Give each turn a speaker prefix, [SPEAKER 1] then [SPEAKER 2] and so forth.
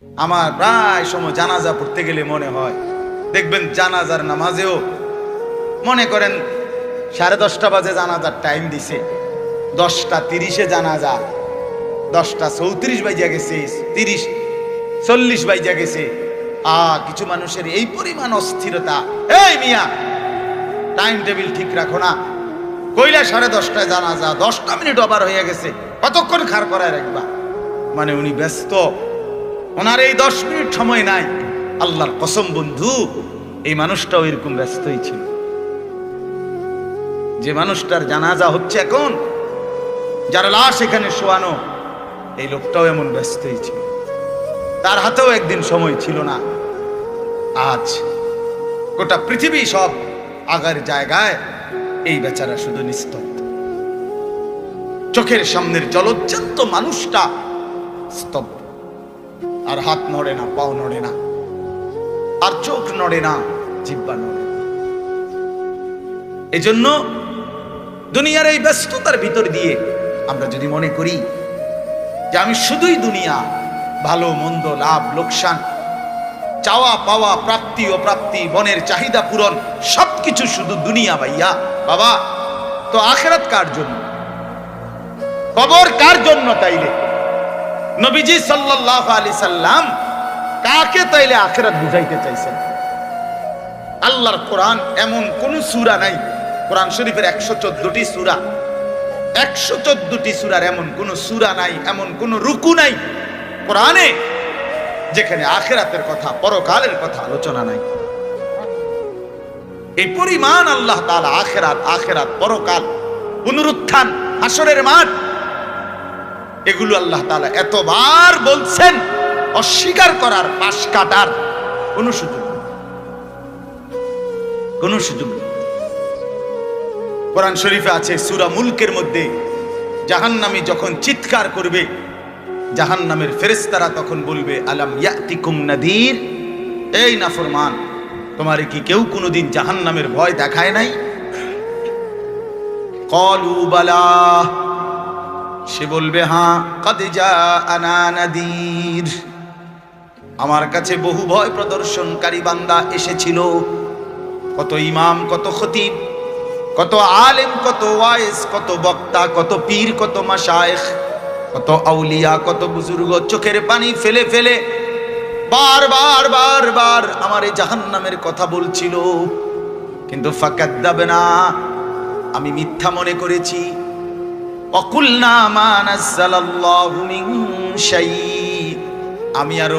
[SPEAKER 1] আমার প্রায় সময় জানাজা পড়তে গেলে মনে হয়, দেখবেন জানাজার নামাজেও মনে করেন 10:30 বাজে জানাজার টাইম দিছে, 10:30 জানাজা, 10:34 বাজে গেছে, 30-40 বাজে গেছে। কিছু মানুষের এই পরিমাণ অস্থিরতা, এই মিয়া টাইম টেবিল ঠিক রাখো না, কইলা 10:30টায় জানাজা, 10টা মিনিট ওভার হয়ে গেছে, কতক্ষণ খাড় করায় রাখবা? মানে উনি ব্যস্ত, ওনার এই 10 মিনিট সময় নাই। আল্লাহর কসম বন্ধু, এই মানুষটাও এরকম ব্যস্তই ছিল। যে মানুষটার জানাজা হচ্ছে এখন, যার লাশ এখানে শোয়ানো, এই লোকটাও এমন ব্যস্তই ছিল। তার হাতেও একদিন সময় ছিল না। আজ গোটা পৃথিবী সব আগার জায়গায়, এই বেচারা শুধু নিস্তব্ধ। চোখের সামনের জলজ্জান্ত মানুষটা স্তব্ধ, আর হাত নড়ে না, পাও নড়ে না, আর চোখ নড়ে না, জিহ্বা নড়ে না। এজন্য দুনিয়ার এই ব্যস্ততার ভিতর দিয়ে আমরা যদি মনে করি যে আমি শুধুই দুনিয়া, ভালো মন্দ, লাভ লোকসান, চাওয়া পাওয়া, প্রাপ্তি অপ্রাপ্তি, মনের চাহিদা পূরণ, সবকিছু শুধু দুনিয়া ভাইয়া, বাবা তো আখিরাত কার জন্য? কবর কার জন্য? তাইলে নবীজি সাল্লাল্লাহু আলাইহি সাল্লাম কাকে তাইলে আখিরাত বুঝাইতে চাইছেন? আল্লাহর কোরআন এমন কোন সূরা নাই, কোরআন শরীফের 114টি সূরা, 114টি সূরার এমন কোন সূরা নাই, এমন কোন রুকু নাই কোরআনে যেখানে আখিরাতের কথা, পরকালের কথা আলোচনা নাই। এই পরিমাণ আল্লাহ তাআলা আখিরাত, আখিরাত, পরকাল, পুনরুত্থান, হাসরের মাঠ, এগুলো আল্লাহ তাআলা এতবার বলছেন, অস্বীকার করার, পাশ কাটার কোন সুযোগ নেই, কোন সুযোগ নেই। কোরআন শরীফে আছে সূরা মুলকের মধ্যে, জাহান্নামী যখন চিৎকার করবে, জাহান্নামের ফেরেশতারা তখন বলবে, আলাম ইয়াতিকুম নাদির, এই নাফরমান, তোমারে কি কেউ কোনোদিন জাহান্নামের ভয় দেখায় নাই? ক্বালু বালা, সে বলবে হ্যাঁ, কাদ জাআনা নাদির, আমার কাছে বহু ভয় প্রদর্শনকারী বান্দা এসেছিল। কত ইমাম, কত খতিব, কত আলেম, কত ওয়াইজ, কত বক্তা, কত পীর, কত মাশায়েখ, কত আউলিয়া, কত বুজুর্গ চোখের পানি ফেলে ফেলে বারবার বারবার আমার এই জাহান্নামের কথা বলছিল, কিন্তু ফাকাদ্দাবনা, আমি মিথ্যা মনে করেছি। ওয়াকুলনা মা নাযালাল্লাহু মিন শাই, আমি আরো